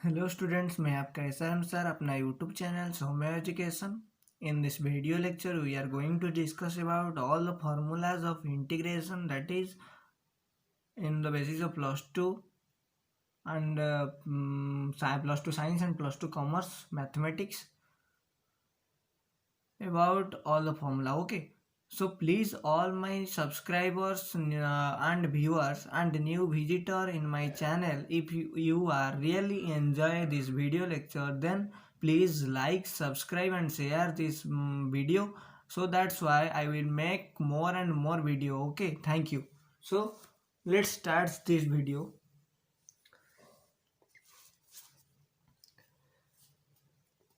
Hello students, मैं आपका SRM sir अपना YouTube channel Saumya education. In this video lecture, we are going to discuss about all the formulas of integration that is in the basis of plus 2 and plus 2 science and plus 2 commerce mathematics about all the formula. Okay, so please all my subscribers and viewers and new visitor in my channel, if you are really enjoy this video lecture, then please like, subscribe and share this video, so that's why I will make more and more video. Okay, thank you. So let's start this video.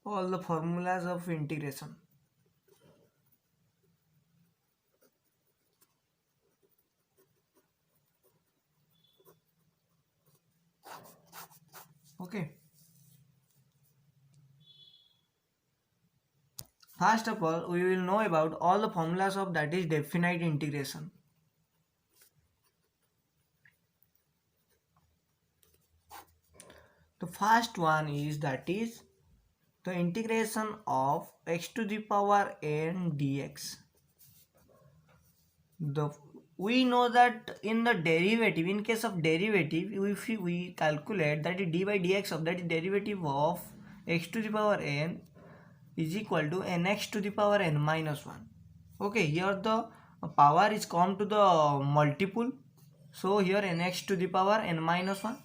All the formulas of integration. Okay, first of all, we will know about all the formulas of that is definite integration. The first one is that is the integration of x to the power n dx. We know that in the derivative, in case of derivative, if we calculate that d by dx of that derivative of x to the power n is equal to nx to the power n minus 1. Okay, here the power is come to the multiple, so here nx to the power n minus 1.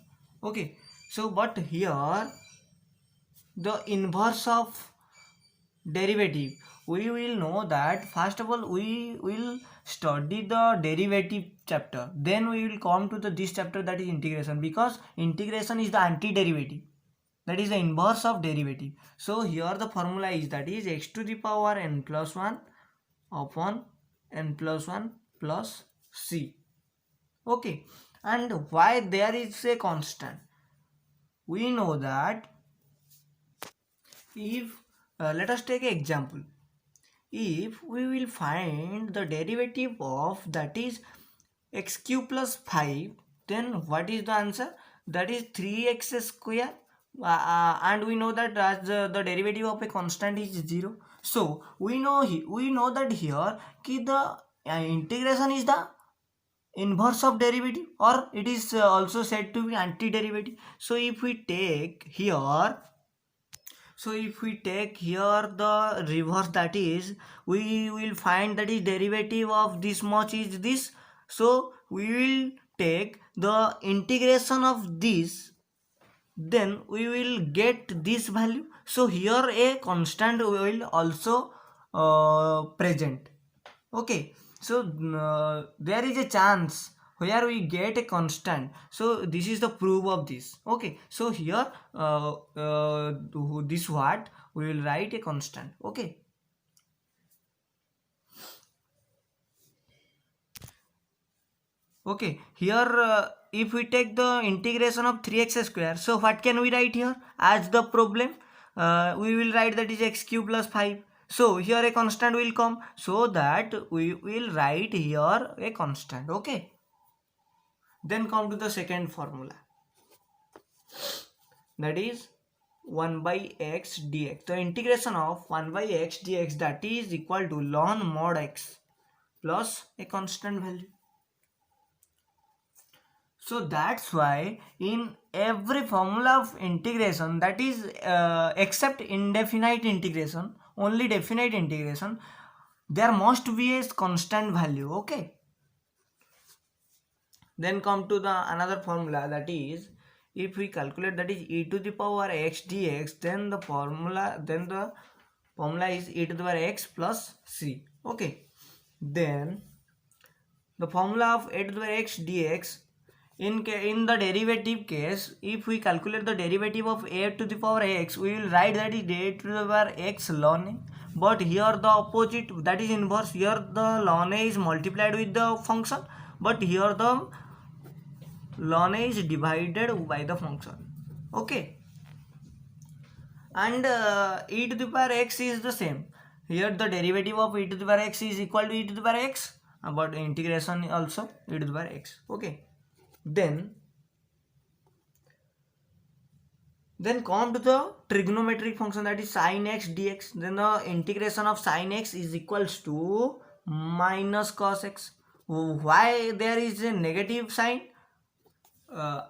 Okay, so but here the inverse of derivative, we will know that first of all we will study the derivative chapter, then we will come to this chapter, that is integration, because integration is the anti-derivative, that is the inverse of derivative. So here the formula is that is x to the power n plus 1 upon n plus 1 plus c. Okay, and why there is a constant? We know that if let us take an example. If we will find the derivative of that is x cube plus 5, then what is the answer? That is 3x square, and we know that as the derivative of a constant is 0. So we know that here the integration is the inverse of derivative, or it is also said to be anti-derivative. So if we take here, the reverse, that is we will find that is derivative of this much is this, so we will take the integration of this, then we will get this value. So here a constant will also present. Okay, so there is a chance where we get a constant, so this is the proof of this. Okay, so here this what we will write a constant. Okay, here if we take the integration of 3x square, so what can we write here as the problem? We will write that is x cube plus 5. So here a constant will come, so that we will write here a constant. Okay, then come to the second formula, that is 1 by x dx. The integration of 1 by x dx, that is equal to ln mod x plus a constant value. So that's why in every formula of integration, that is except indefinite integration, only definite integration, there must be a constant value. Okay, then come to the another formula, that is if we calculate that is e to the power x dx, then the formula is e to the power x plus c. Okay, then the formula of e to the power x dx, in the derivative case, if we calculate the derivative of a to the power x, we will write that is a to the power x ln a. But here the opposite, that is inverse, here the ln a is multiplied with the function, but here the ln a is divided by the function. Okay, and e to the power x is the same. Here the derivative of e to the power x is equal to e to the power x, but integration also e to the power x. Okay, then Then come to the trigonometric function, that is sin x dx. Then the integration of sin x is equals to minus cos x. Why there is a negative sign? Uh,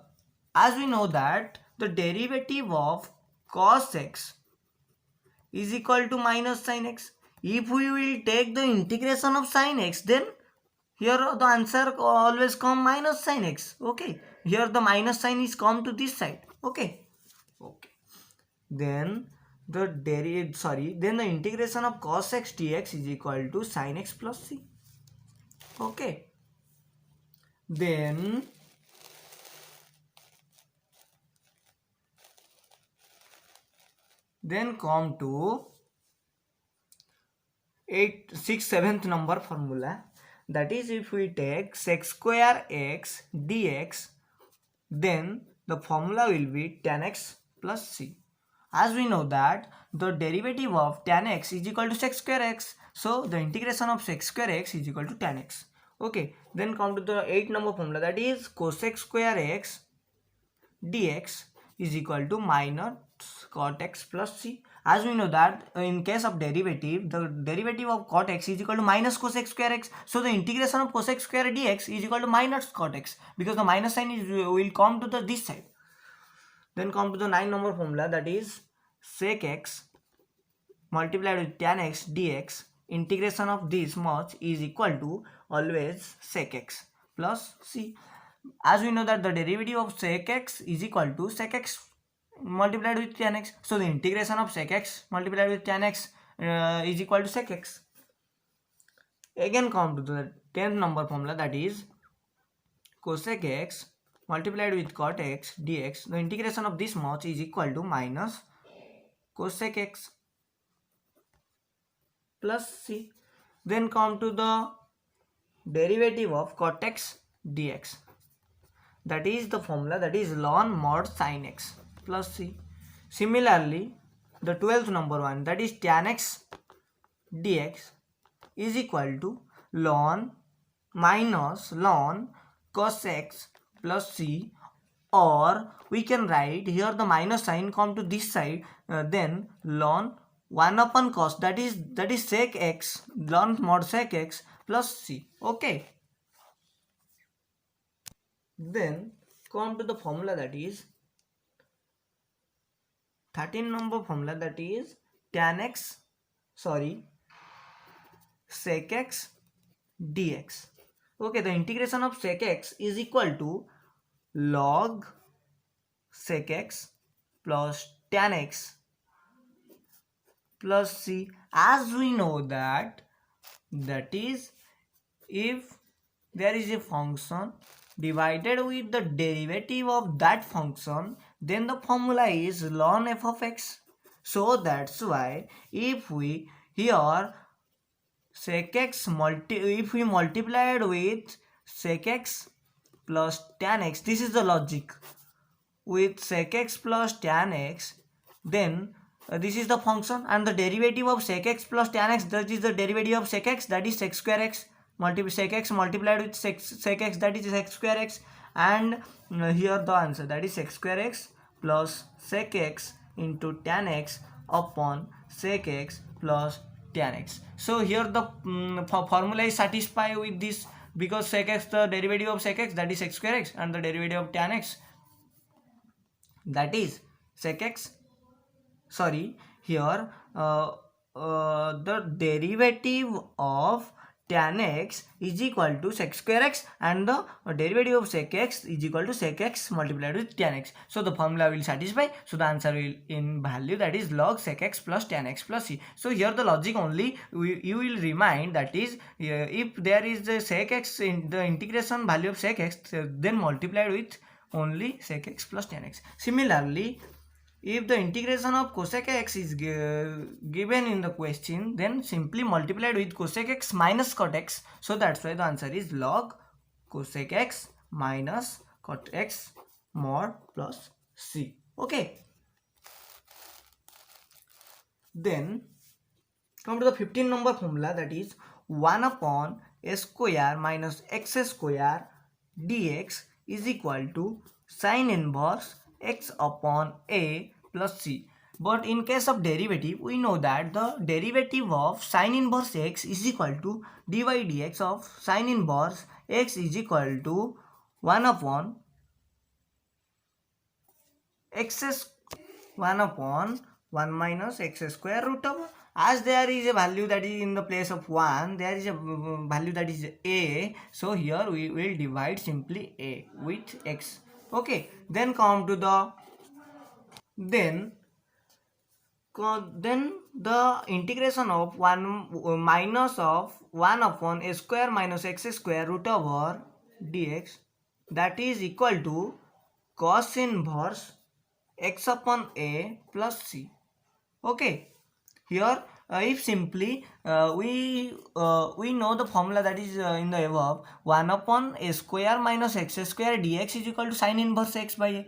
as we know that the derivative of cos x is equal to minus sin x. If we will take the integration of sin x, then here the answer always come minus sin x. Okay, here the minus sign is come to this side. Okay, then then the integration of cos x dx is equal to sin x plus c. Okay, then come to 7th number formula, that is if we take sec square x dx, then the formula will be tan x plus c. As we know that the derivative of tan x is equal to sec square x, so the integration of sec square x is equal to tan x. Okay, then come to the 8th number formula, that is cosec square x dx is equal to minus cot x plus c. As we know that in case of derivative, the derivative of cot x is equal to minus cosec square x, so the integration of cosec square dx is equal to minus cot x, because the minus sign is will come to the this side. Then come to the 9th number formula, that is sec x multiplied with tan x dx, integration of this much is equal to always sec x plus c. As we know that the derivative of sec x is equal to sec x multiplied with tan x, so the integration of sec x multiplied with tan x is equal to sec x. Again come to the 10th number formula, that is cosec x multiplied with cot x dx, the integration of this much is equal to minus cosec x plus c. Then come to the derivative of cot x dx, that is the formula, that is ln mod sin x plus c. Similarly, the 12th number one, that is tan x dx is equal to ln minus ln cos x plus c, or we can write here the minus sign come to this side, then ln 1 upon cos, that is sec x, ln mod sec x plus c. Okay, then come to the formula, that is 13 number formula, that is sec x dx. Okay, the integration of sec x is equal to log sec x plus tan x plus c. As we know that is if there is a function divided with the derivative of that function, then the formula is ln f of x. So that's why if we here sec x if we multiplied with sec x plus tan x, this is the logic, with sec x plus tan x, then this is the function, and the derivative of sec x plus tan x, that is the derivative of sec x, that is sec square x, sec x multiplied with sec x, that is sec square x, and here the answer, that is sec square x plus sec x into tan x upon sec x plus tan x. So here the formula is satisfied with this, because sec x, the derivative of sec x, that is sec square x, and the derivative of tan x, that is sec x, here the derivative of tan x is equal to sec square x, and the derivative of sec x is equal to sec x multiplied with tan x. So the formula will satisfy, so the answer will in value, that is log sec x plus tan x plus c. So here the logic only you will remind, that is if there is a sec x in the integration value of sec x, then multiplied with only sec x plus tan x. Similarly, if the integration of cosec x is given in the question, then simply multiplied with cosec x minus cot x. So that's why the answer is log cosec x minus cot x mod plus c. Okay. Then come to the 15 number formula, that is 1 upon a square minus x square dx is equal to sin inverse x upon a plus c. But in case of derivative, we know that the derivative of sine inverse x is equal to dy dx of sine inverse x is equal to 1 upon x 1 upon 1 minus x square root of, as there is a value that is in the place of 1, there is a value that is a, so here we will divide simply a with x. Okay, then come to the then the integration of 1 minus of 1 upon a square minus x square root over dx, that is equal to cos inverse x upon a plus c. Okay, here if simply we know the formula that is in the above, 1 upon a square minus x square dx is equal to sine inverse x by a.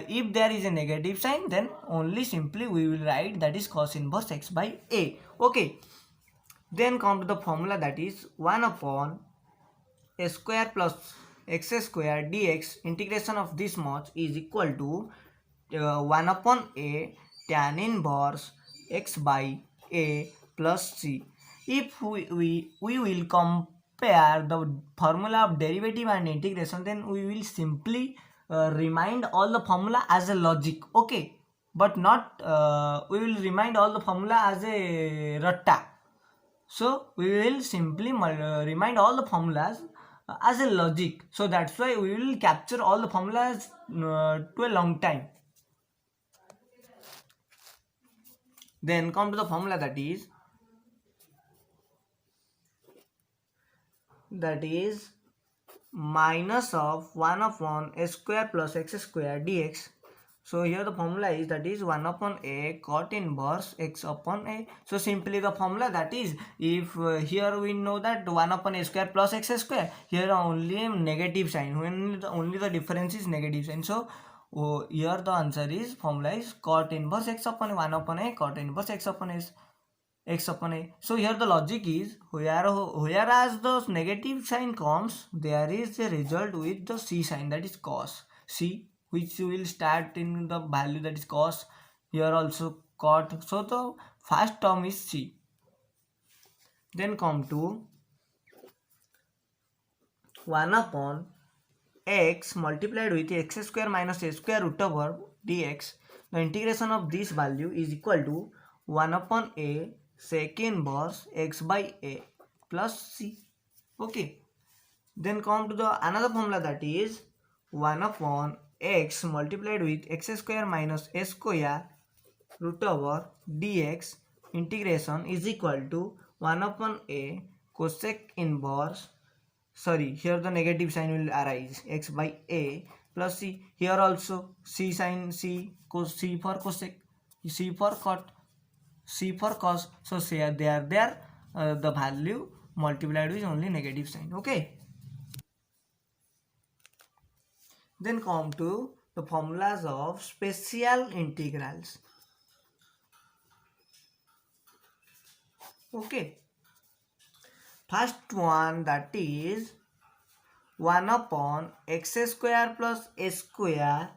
If there is a negative sign, then only simply we will write that is cos inverse x by a. Okay, then come to the formula that is 1 upon a square plus x square dx, integration of this much is equal to 1 upon a tan inverse x by a plus c. If we will compare the formula of derivative and integration, then we will simply remind all the formula as a logic. Okay, but not we will remind all the formula as a ratta. So we will simply remind all the formulas as a logic. So that's why we will capture all the formulas to a long time. Then come to the formula that is minus of 1 upon a square plus x square dx. So here the formula is that is 1 upon a cot inverse x upon a. So simply the formula that is, if here we know that 1 upon a square plus x square, here only a negative sign, when only the difference is negative sign. So here the answer is, formula is cot inverse x upon a, 1 upon a cot inverse x upon a. So here the logic is, whereas the negative sign comes, there is a result with the c sign, that is cos c, which will start in the value that is cos, here also cot. So the first term is c. Then come to 1 upon x multiplied with x square minus a square root over dx. The integration of this value is equal to 1 upon a sec inverse x by a plus c. Okay, then come to the another formula that is 1 upon x multiplied with x square minus a square root over dx, integration is equal to 1 upon a cosec inverse, sorry, here the negative sign will arise, x by a plus c. Here also c sin c, cos c for cosec, c for cot, c for cos. So say there the value multiplied with only negative sign. Okay, then come to the formulas of special integrals. Okay, first one that is 1 upon x square plus a square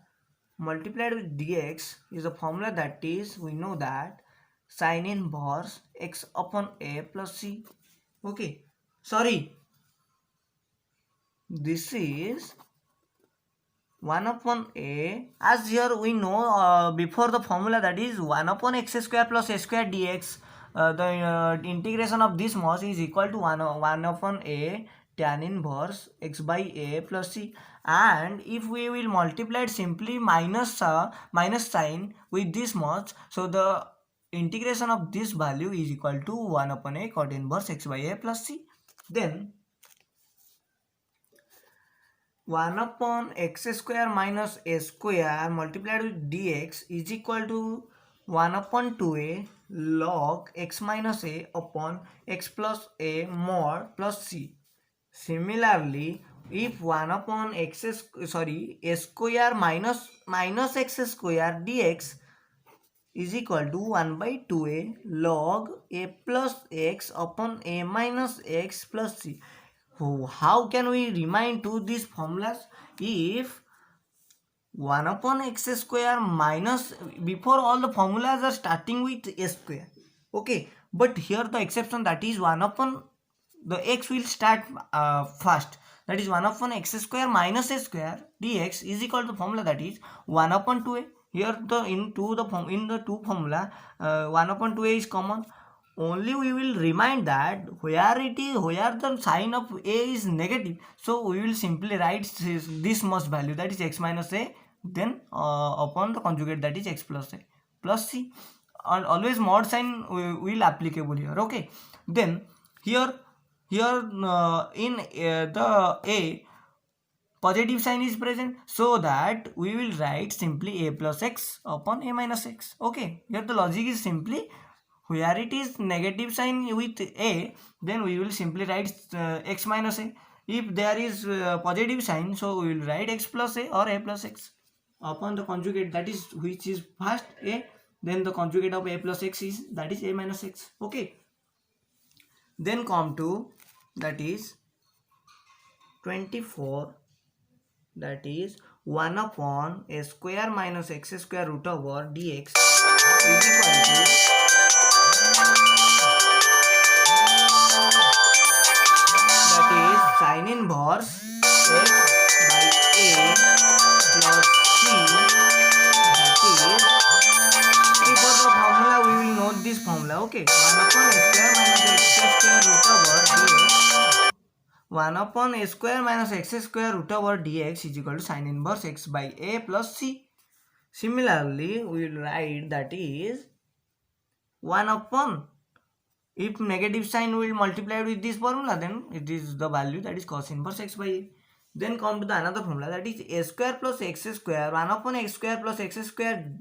multiplied with dx is a formula that is, we know that sine inverse x upon a plus c. Okay, sorry, this is 1 upon a, as here we know before the formula that is 1 upon x square plus a square dx, the integration of this much is equal to 1 upon a tan inverse x by a plus c. And if we will multiply it simply minus sign with this much, so the integration of this value is equal to 1 upon a cot inverse x by a plus c. Then 1 upon x square minus a square multiplied with dx is equal to 1 upon 2a log x minus a upon x plus a mod plus c. Similarly, if 1 upon a square minus x square dx is equal to 1 by 2a log a plus x upon a minus x plus c. So how can we remind to these formulas? If 1 upon x square minus, before all the formulas are starting with a square. Okay, but here the exception, that is 1 upon the x will start first, that is 1 upon x square minus a square dx is equal to formula, that is 1 upon 2a. Here the in the two formula 1 upon 2a is common. Only we will remind that where the sign of a is negative, so we will simply write this much value, that is x minus a, then upon the conjugate, that is x plus a plus c, and always mod sign will applicable here. Okay, then here in the a, positive sign is present, so that we will write simply a plus x upon a minus x. Okay, here the logic is simply, where it is negative sign with a, then we will simply write x minus a. If there is positive sign, so we will write x plus a or a plus x upon the conjugate, that is which is first a, then the conjugate of a plus x is, that is a minus x. Okay, then come to, that is 24, that is 1 upon a square minus x square root over dx is equal to, that is sin inverse x by a plus c, that is, before the formula we will note this formula. Okay, 1 upon a square minus x square root over dx, 1 upon a square minus x square root over dx is equal to sin inverse x by a plus c. Similarly, we will write, that is 1 upon, if negative sign will multiply with this formula, then it is the value, that is cos inverse x by a. Then come to the another formula, that is a square plus x square 1 upon x square plus x square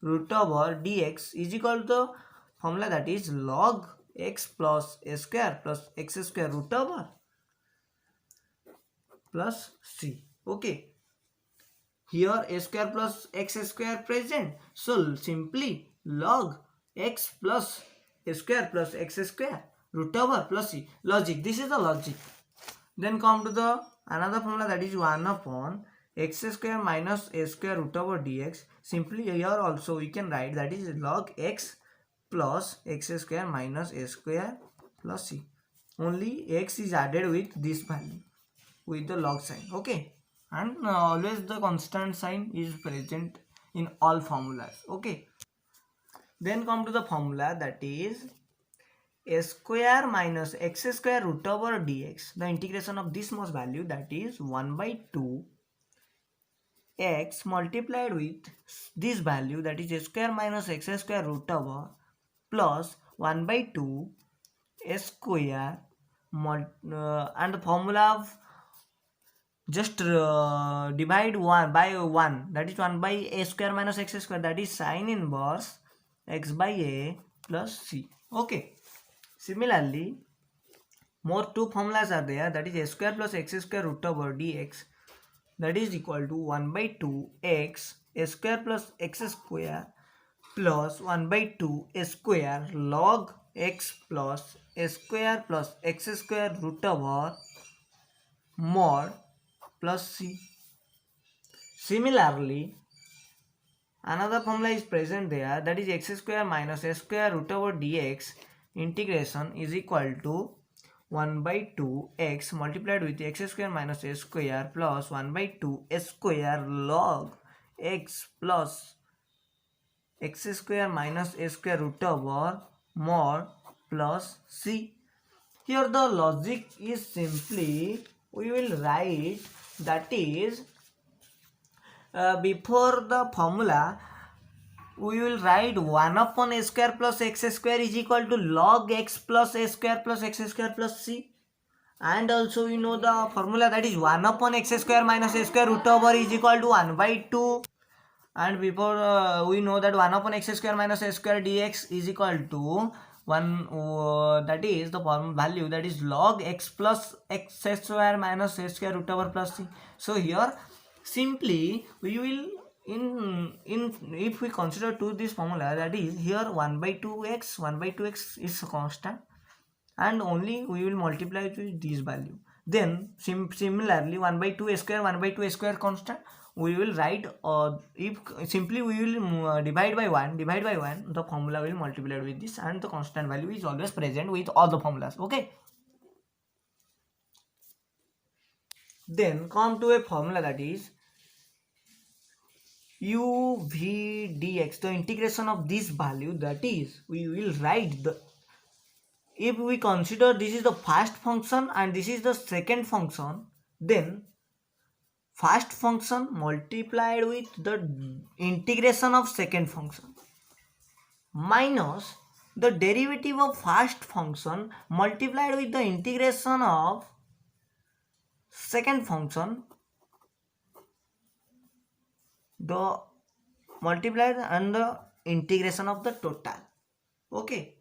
root over dx is equal to the formula, that is log x plus a square plus x square root over plus c. Okay, here a square plus x square present, so simply log x plus a square plus x square root over plus c. Logic, this is the logic. Then come to the another formula, that is 1 upon x square minus a square root over dx. Simply here also we can write, that is log x plus x square minus a square plus c. Only x is added with this value, with the log sign. Okay, and always the constant sign is present in all formulas. Okay, then come to the formula, that is a square minus x square root over dx, the integration of this most value, that is 1 by 2 x multiplied with this value, that is a square minus x square root over plus 1 by 2 a square and the formula of just divide 1 by 1, that is 1 by a square minus x square, that is sin inverse x by a plus c. Okay, similarly more two formulas are there, that is a square plus x square root over dx, that is equal to 1 by 2 x a square plus x square plus 1 by 2 a square log x plus a square plus x square root over mod plus c. Similarly, another formula is present there, that is x square minus a square root over dx integration is equal to 1 by 2 x multiplied with x square minus a square plus 1 by 2 a square log x plus x square minus a square root over mod plus c. Here the logic is simply, we will write, that is before the formula we will write 1 upon a square plus x square is equal to log x plus a square plus x square plus c, and also we know the formula, that is 1 upon x square minus a square root over is equal to 1 by 2, and before we know that 1 upon x square minus a square dx is equal to 1 that is the value, that is log x plus x square minus a square root over plus c. So here simply we will in if we consider to this formula, that is here 1 by 2x is constant, and only we will multiply with this value. Then similarly 1 by 2 square constant, we will write, if simply we will divide by 1, the formula will multiply with this, and the constant value is always present with all the formulas. Okay, then come to a formula that is u v dx, the integration of this value, that is we will write the, if we consider this is the first function and this is the second function, then first function multiplied with the integration of second function minus the derivative of first function multiplied with the integration of second function, the multiplied and the integration of the total. Okay,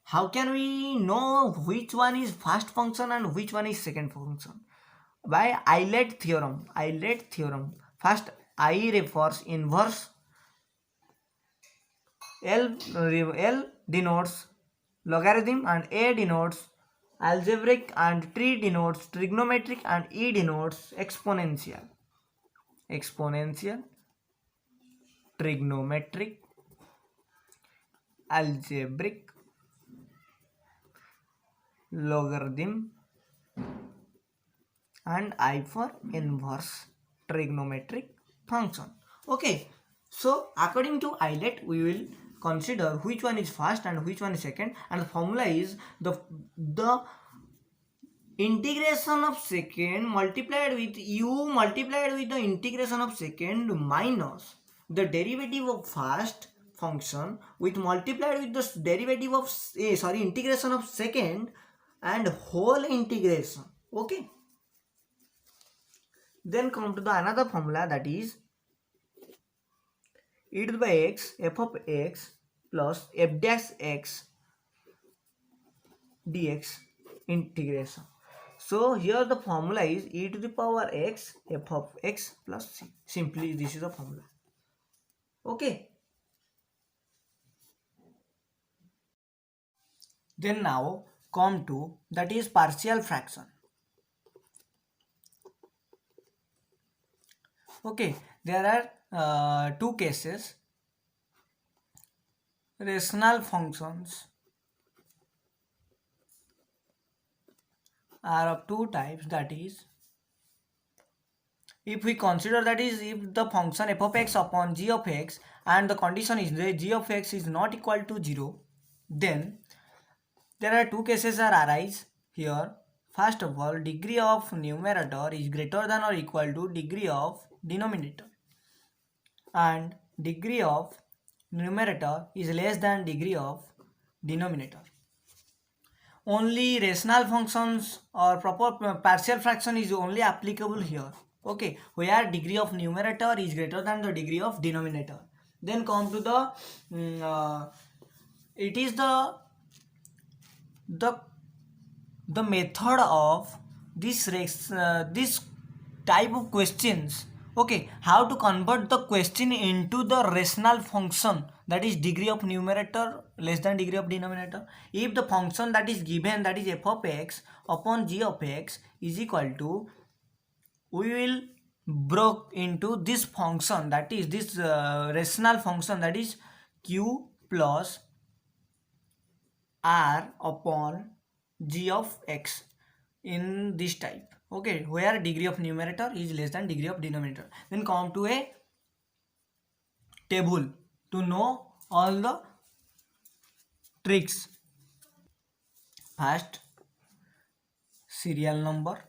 how can we know which one is first function and which one is second function? By Euler theorem. First, I refers inverse, L denotes logarithm, and A denotes algebraic, and T denotes trigonometric, and E denotes exponential, trigonometric, algebraic, logarithm, and I for inverse trigonometric function. Okay, so according to Euler, we will consider which one is first and which one is second, and the formula is the integration of second multiplied with u multiplied with the integration of second minus the derivative of first function with multiplied with the derivative of integration of second and whole integration. Okay, then come to the another formula, that is e to the by x f of x plus f dash x dx integration. So here the formula is e to the power x f of x plus c. Simply this is the formula. Okay. Then now come to, that is partial fraction. Okay, there are two cases. Rational functions are of two types, that is, if we consider, that is, if the function f of x upon g of x and the condition is that g of x is not equal to 0, then there are two cases are arise here. First of all, degree of numerator is greater than or equal to degree of denominator, and degree of numerator is less than degree of denominator. Only rational functions or proper partial fraction is only applicable here. Okay, where degree of numerator is greater than the degree of denominator. Then come to the it is the method of this this type of questions. Okay, how to convert the question into the rational function, that is degree of numerator less than degree of denominator. If the function that is given, that is f of x upon g of x is equal to, we will broke into this function, that is this rational function, that is q plus r upon g of x in this type. Okay, where degree of numerator is less than degree of denominator. Then come to a table to know all the tricks. First, serial number,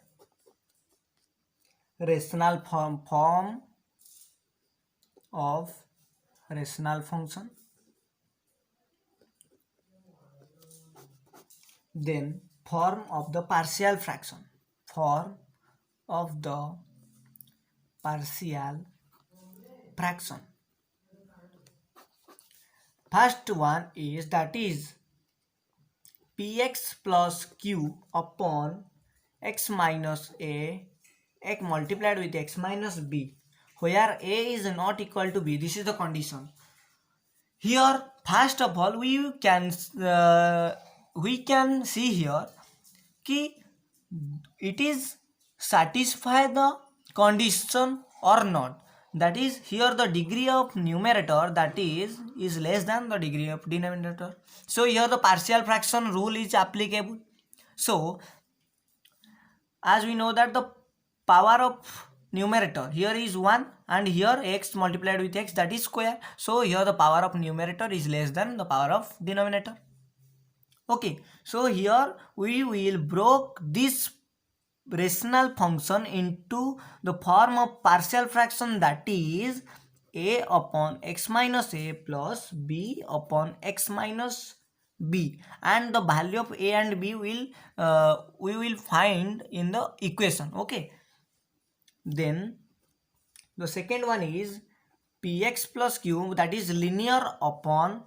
rational form of rational function, then form of the partial fraction, First one is, that is px plus q upon x minus a, x multiplied with x minus b, where a is not equal to b. This is the condition. Here, first of all, we can see here कि it is satisfy the condition or not. That is, here the degree of numerator, that is less than the degree of denominator. So here the partial fraction rule is applicable. So as we know that the power of numerator here is 1 and here x multiplied with x, that is square. So here the power of numerator is less than the power of denominator. Okay, so here we will broke this rational function into the form of partial fraction, that is a upon x minus a plus b upon x minus b, and the value of a and b will we will find in the equation. Okay, then the second one is px plus q, that is linear upon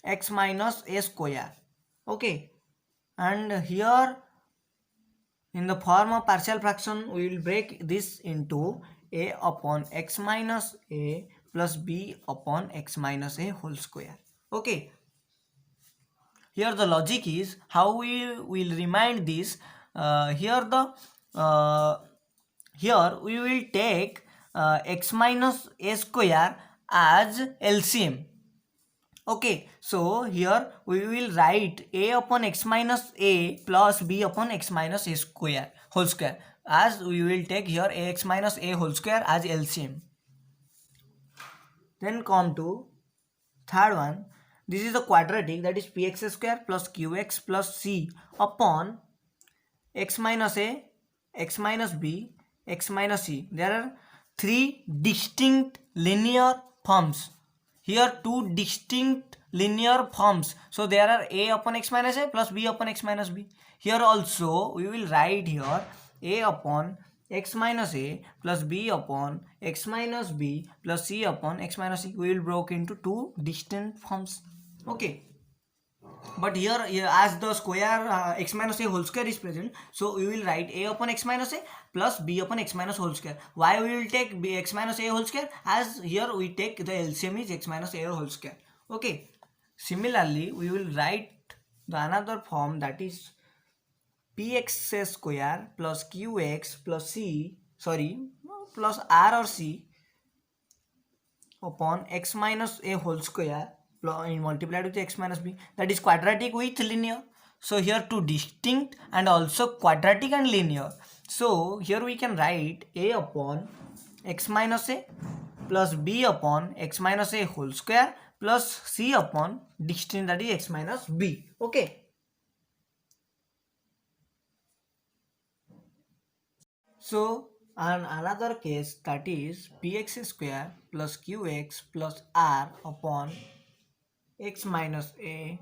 x minus a square. Okay, and here in the form of partial fraction we will break this into a upon x minus a plus b upon x minus a whole square. Okay, here the logic is how we will remind this. Uh, here we will take x minus a square as LCM. Okay, so here we will write a upon x minus a plus b upon x minus a square whole square, as we will take here ax minus a whole square as LCM. Then come to third one. This is the quadratic, that is px square plus qx plus c upon x minus a, x minus b, x minus c. There are three distinct linear forms. Here two distinct linear forms. So there are a upon x minus a plus b upon x minus b. Here also we will write here a upon x minus a plus b upon x minus b plus c upon x minus c. We will broke into two distinct forms. Okay, but here as the square x minus a whole square is present, so we will write a upon x minus a plus b upon x minus whole square. Why we will take b x minus a whole square? As here we take the LCM is x minus a whole square. Okay, similarly we will write the another form, that is px square plus qx plus c, plus r or c upon x minus a whole square multiplied with x minus b, that is quadratic with linear. So here two distinct and also quadratic and linear. So here we can write a upon x minus a plus b upon x minus a whole square plus c upon distinct, that is x minus b. Okay, so and another case, that is px square plus qx plus r upon x minus a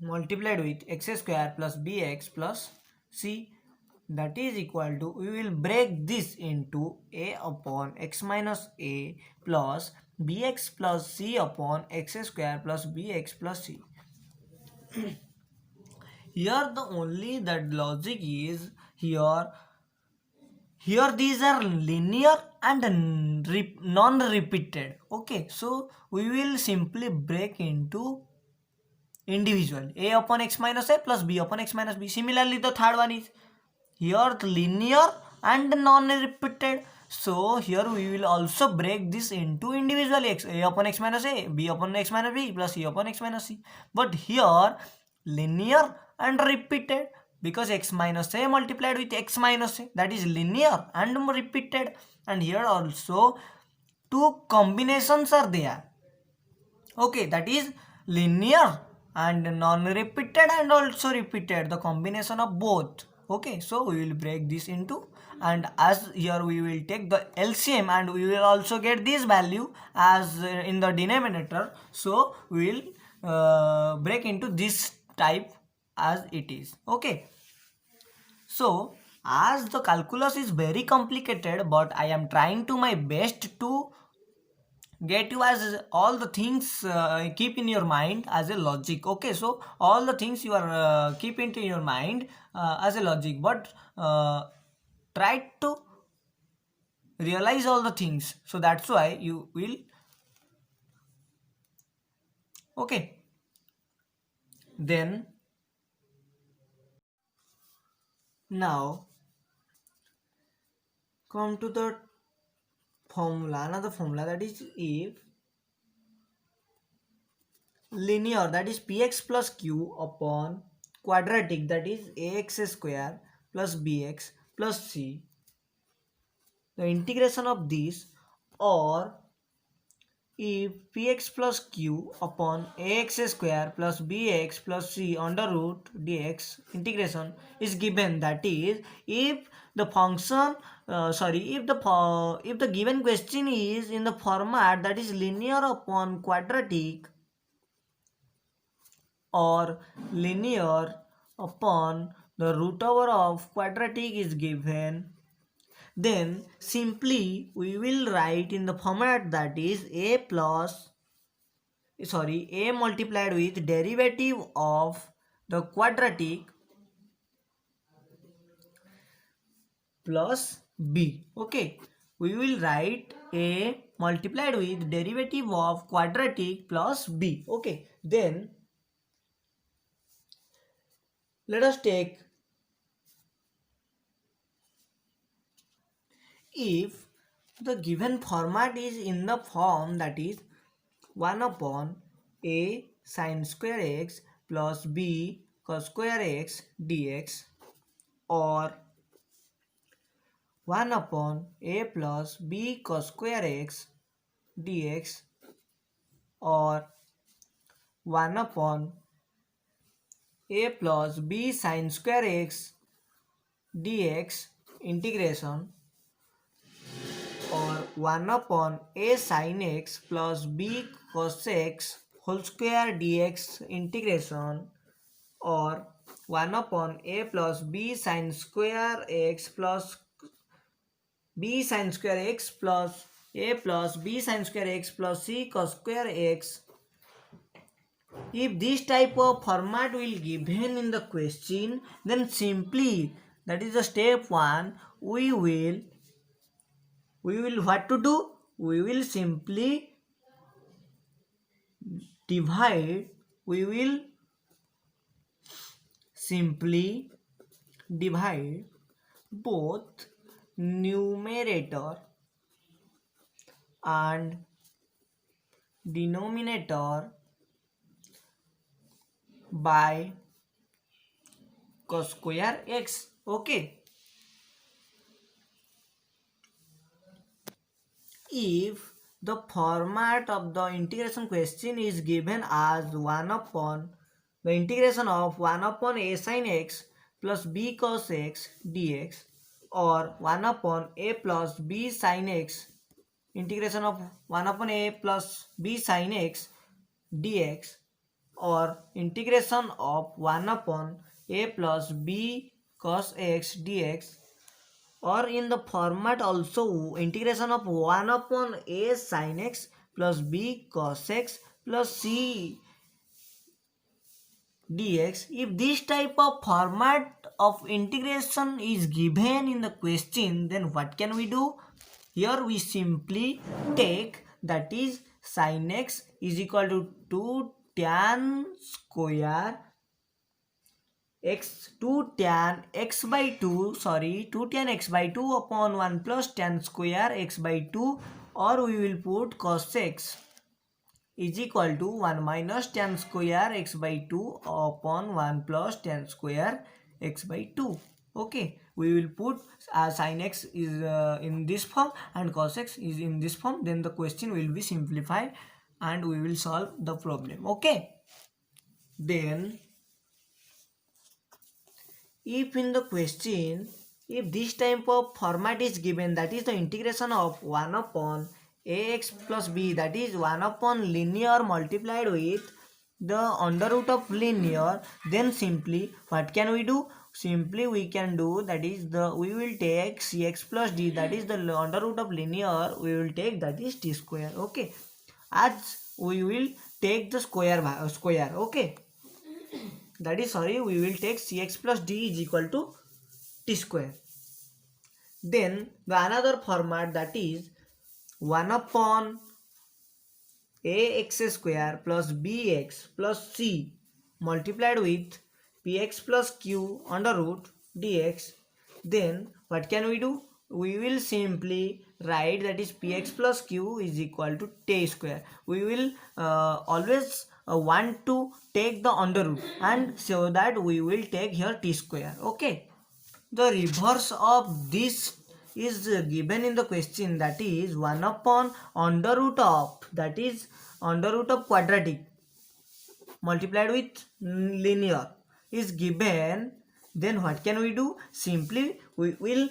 multiplied with x square plus bx plus c, that is equal to, we will break this into a upon x minus a plus bx plus c upon x square plus bx plus c. Here the only that logic is here these are linear and non-repeated. Okay, so we will simply break into individual a upon x minus a plus b upon x minus b. Similarly the third one is here linear and non-repeated, so here we will also break this into individual x, a upon x minus a, b upon x minus b plus c upon x minus c. But here linear and repeated, because x minus a multiplied with x minus a, that is linear and repeated, and here also two combinations are there. Okay, that is linear and non-repeated and also repeated, the combination of both. Okay, so we will break this into, and as here we will take the LCM and we will also get this value as in the denominator, so we will break into this type as it is. Okay, so as the calculus is very complicated, but I am trying to my best to get you as all the things keep in your mind as a logic. Okay, so all the things you are keep into your mind as a logic, but try to realize all the things, so that's why you will. Okay, then now come to the formula, another formula, that is if linear, that is px plus q upon quadratic, that is ax square plus bx plus c, the integration of this, or if px plus q upon ax square plus bx plus c under root dx integration is given, that is if the function if the given question is in the format that is linear upon quadratic or linear upon the root over of quadratic is given, then simply we will write in the format that is a multiplied with derivative of the quadratic plus b. Okay, we will write a multiplied with derivative of quadratic plus b. Okay, then let us take, if the given format is in the form that is 1 upon a sin square x plus b cos square x dx, or 1 upon a plus b cos square x dx, or 1 upon a plus b sin square x dx integration, or 1 upon a sin x plus b cos x whole square dx integration, or 1 upon a plus b sin square x plus b sin square x plus a plus b sin square x plus c cos square x. If this type of format will given in the question, then simply, that is the step 1, we will what to do? We will simply divide, we will simply divide both numerator and denominator by cos square x. Okay, if the format of the integration question is given as 1 upon the integration of 1 upon a sin x plus b cos x dx, or 1 upon a plus b sin x integration of 1 upon a plus b sin x dx, or integration of 1 upon a plus b cos x dx, or in the format also integration of 1 upon a sin x plus b cos x plus c dx. If this type of format of integration is given in the question, then what can we do? Here we simply take, that is sin x is equal to 2 tan square x 2 tan x by 2 2 tan x by 2 upon 1 plus tan square x by 2, or we will put cos x is equal to 1 minus tan square x by 2 upon 1 plus tan square x by 2. Okay, we will put sin x is in this form and cos x is in this form, then the question will be simplified and we will solve the problem. Okay, then if in the question, if this type of format is given, that is the integration of 1 upon ax plus b, that is 1 upon linear multiplied with the under root of linear, then simply what can we do? Simply we can do, that is we will take cx plus d, that is the under root of linear, we will take, that is t square. Okay, as we will take the square. Okay, that is we will take cx plus d is equal to t square. Then the another format, that is 1 upon ax square plus bx plus c multiplied with px plus q under root dx. Then what can we do? we will simply write that is px plus q is equal to t square. We will always want to take the under root, and so that we will take here t square. Okay, the reverse of this is given in the question, that is 1 upon under root of, that is under root of quadratic multiplied with linear is given. Then what can we do? Simply we will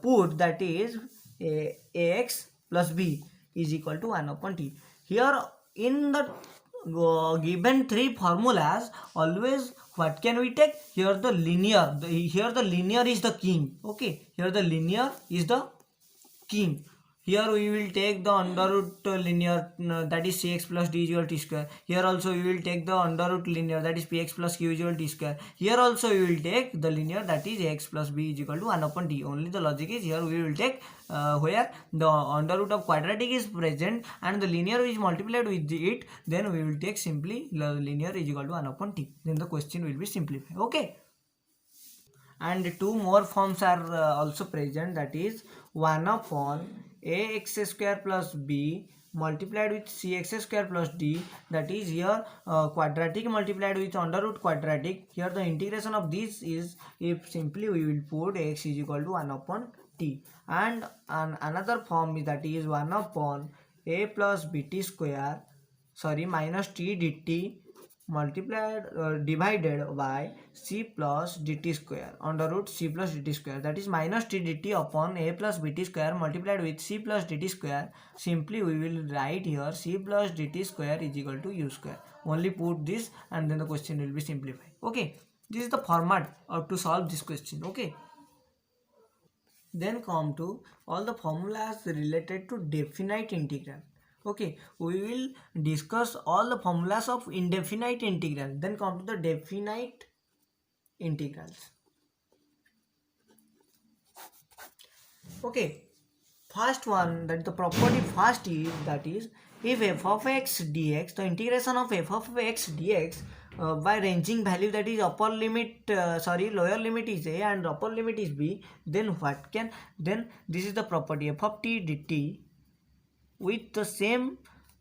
put that is ax plus b is equal to 1 upon t. Here in the given three formulas, always what can we take? Here the linear, here the linear is the king. Okay, here the linear is the king. Here we will take the under root linear, that is cx plus d is equal to t square. Here also we will take the under root linear, that is px plus q is equal to t square. Here also we will take the linear, that is x plus b is equal to 1 upon t. Only the logic is here we will take where the under root of quadratic is present and the linear is multiplied with it, then we will take simply linear is equal to 1 upon t. Then the question will be simplified. Okay. And two more forms are also present, that is 1 upon ax square plus b multiplied with cx square plus d, that is here quadratic multiplied with under root quadratic. Here the integration of this is, if simply we will put x is equal to 1 upon t, and another form is, that is 1 upon a plus bt square, sorry, minus t dt multiplied divided by c plus dt square under root c plus dt square, that is minus t dt upon a plus bt square multiplied with c plus dt square. Simply we will write here c plus dt square is equal to u square. Only put this and then the question will be simplified. Okay, this is the format to solve this question. Okay, then come to all the formulas related to definite integral. Okay, we will discuss all the formulas of indefinite integral. Then come to the definite integrals. Okay, first one, that the property first is, that is if f of x dx, the integration of f of x dx by ranging value, that is upper limit lower limit is a and upper limit is b, then what can, then this is the property f of t dt with the same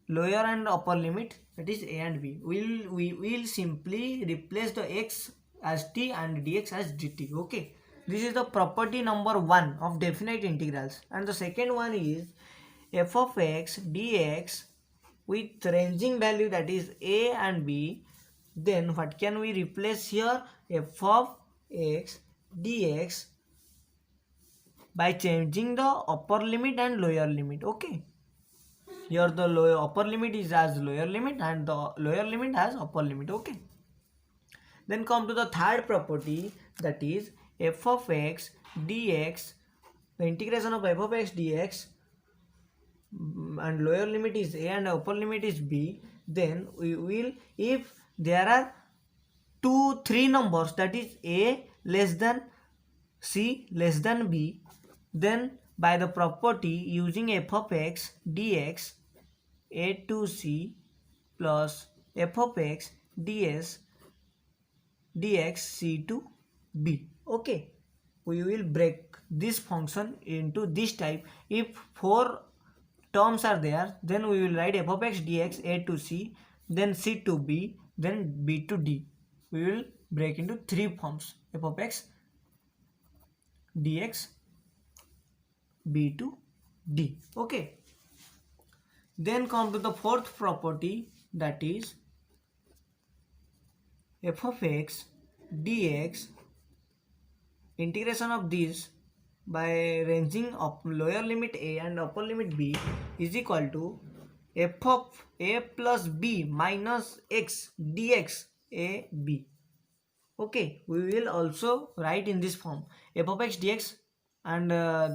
lower and upper limit, that is a and b. We will simply replace the x as t and dx as dt. Okay, this is the property number 1 of definite integrals. And the second one is f of x dx with ranging value, that is a and b. Then what can we replace here? F of x dx by changing the upper limit and lower limit. Okay, here the upper limit is as lower limit and the lower limit as upper limit. Okay, then come to the third property, that is f of x dx, the integration of f of x dx and lower limit is a and upper limit is b. Then we will, if there are three numbers, that is a less than c less than b, then by the property using f of x dx a to c plus f of x ds dx c to b. Okay, we will break this function into this type. If four terms are there, then we will write f of x dx a to c, then c to b, then b to d. We will break into three forms: f of x dx b to d. Okay, then come to the fourth property, that is f of x dx, integration of this by ranging of lower limit a and upper limit b is equal to f of a plus b minus x dx a b. Okay, we will also write in this form f of x dx, and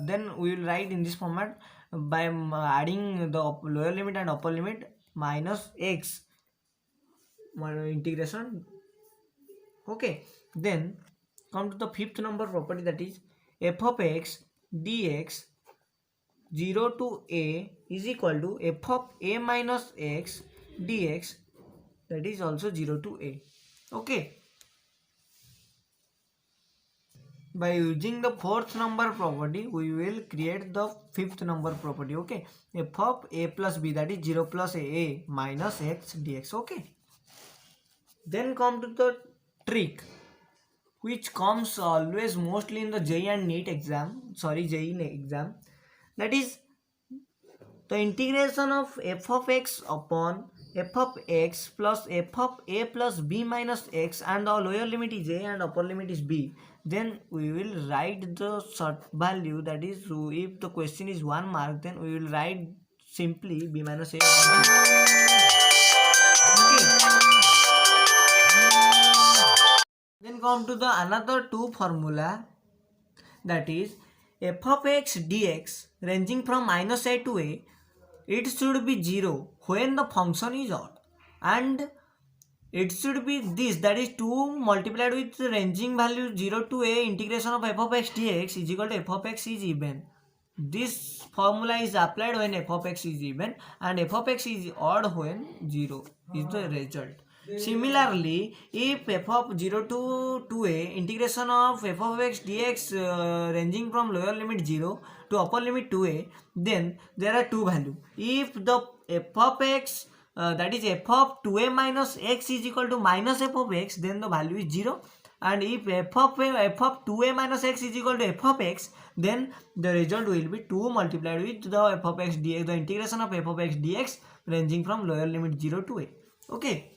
then we will write in this format by adding the lower limit and upper limit minus x integration. Okay, then come to the fifth number property, that is f of x dx 0 to a is equal to f of a minus x dx, that is also 0 to a. Okay, by using the fourth number property we will create the fifth number property. Okay, f of a plus b, that is 0 plus a minus x dx. Okay, then come to the trick which comes always mostly in the JEE and NEET exam, JEE exam, that is the integration of f of x upon f of x plus f of a plus b minus x, and the lower limit is a and upper limit is b. Then we will write the short value, that is, if the question is 1 mark, then we will write simply b minus a upon b. Okay. Then come to the another two formula, that is f of x dx ranging from minus a to a, it should be 0 when the function is odd, and it should be this, that is 2 multiplied with the ranging value 0 to a integration of f of x dx is equal to f of x is even. This formula is applied when f of x is even and f of x is odd when 0 is the result. Similarly, if f of 0 to 2a integration of f of x dx ranging from lower limit 0 to upper limit 2a, then there are two values. If the f of x that is f of 2a minus x is equal to minus f of x, then the value is 0. And if f of 2a minus x is equal to f of x, then the result will be 2 multiplied with the f of x dx, the integration of f of x dx ranging from lower limit 0 to a. Okay.